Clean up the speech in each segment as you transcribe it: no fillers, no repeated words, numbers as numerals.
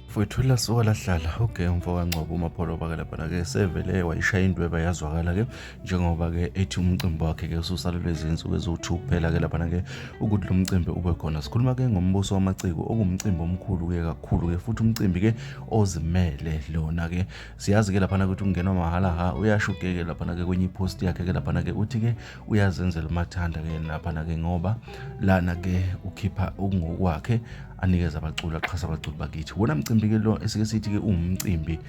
Mfowethu lasuka lahlala uGemfo kaNgcobo uMapholoba-ke laphana-ke sevele wayishaya indweba yazwakala-ke njengoba-ke ethi umcimbi wakhe-ke ususalelwe izinsuku eziwu-2 kuphela-ke laphana-ke ukuthi lo mcimbi ube khona. Sikhuluma-ke ngombuso wamaciko okuwumcimbi omkhulu-ke kakhulu-ke futhi umcimbi-ke ozimele lona-ke. Siyazi-ke laphana ukuthi ungenwa mahhala ha, uyasho-ke laphana-ke kwenye iposti yakhe-ke laphana-ke uthi-ke uyazenzela umathanda-ke laphana-ke ngoba lana-ke ukhipha okungokwakhe anikeze abaculi, axhasa abaculi bakithi. Wona mcimbi-ke lo esike sithi-ke uwumcimbi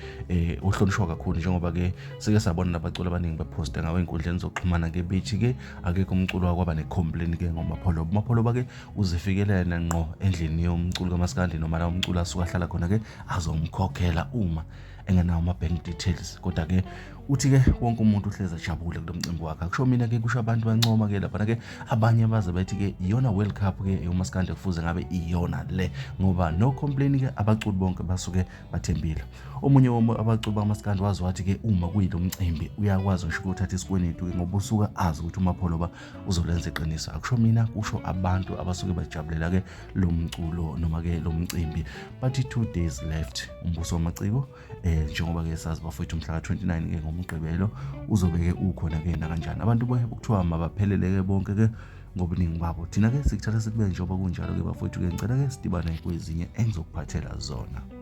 ohlonishwa kakhulu njengoba-ke sike sabona nabaculi abaningi bephoste ngawo ey'nkundleni zokuxhumana-ke bethi-ke akekho umculo wakwaba ne-complain-ke ngoMapholoba. uMapholoba-ke uzifikela yena ngqo endlini yomculi kaMaskandi noma la umculi asuke ahlala khona-ke azomkhokhela uma engenawo ama-bank details. Kodwa-ke uthi-ke wonke umuntu uhlezi ajabule kulo mcimbi wakhe. Akusho mina-ke kusho abantu bancoma-ke laphana-ke abanye baze bethi-ke iyona World Cup-ke yomaskandi kufuze ngabe iyona le ngoba no complain-ke abaculi bonke basuke bathembile. Omunye abaculi bamaskandi wazi wathi-ke uma kuyilo mcimbi uyakwazi ngisho ukuthatha isikwenetu-ke ngoba usuke azi ukuthi uMapholoba uzolenza iqiniso. Akusho mina kusho abantu abasuke bajabulela-ke lo mculo noma-ke lo mcimbi. Bathi 2 days left umbuso wamaciko njengoba-ke sazi bafowethu mhla ka-29-ke ngoMgqibelo uzobe-ke ukhona-ke nakanjani. Abantu kuthiwa mabaphelele-ke bonke-ke ngobuningi babo. Thina-ke sikuthatha sikube njengoba kunjalo-ke bafowethu-ke ngicela-ke sidibane kwezinye engizokuphathela zona.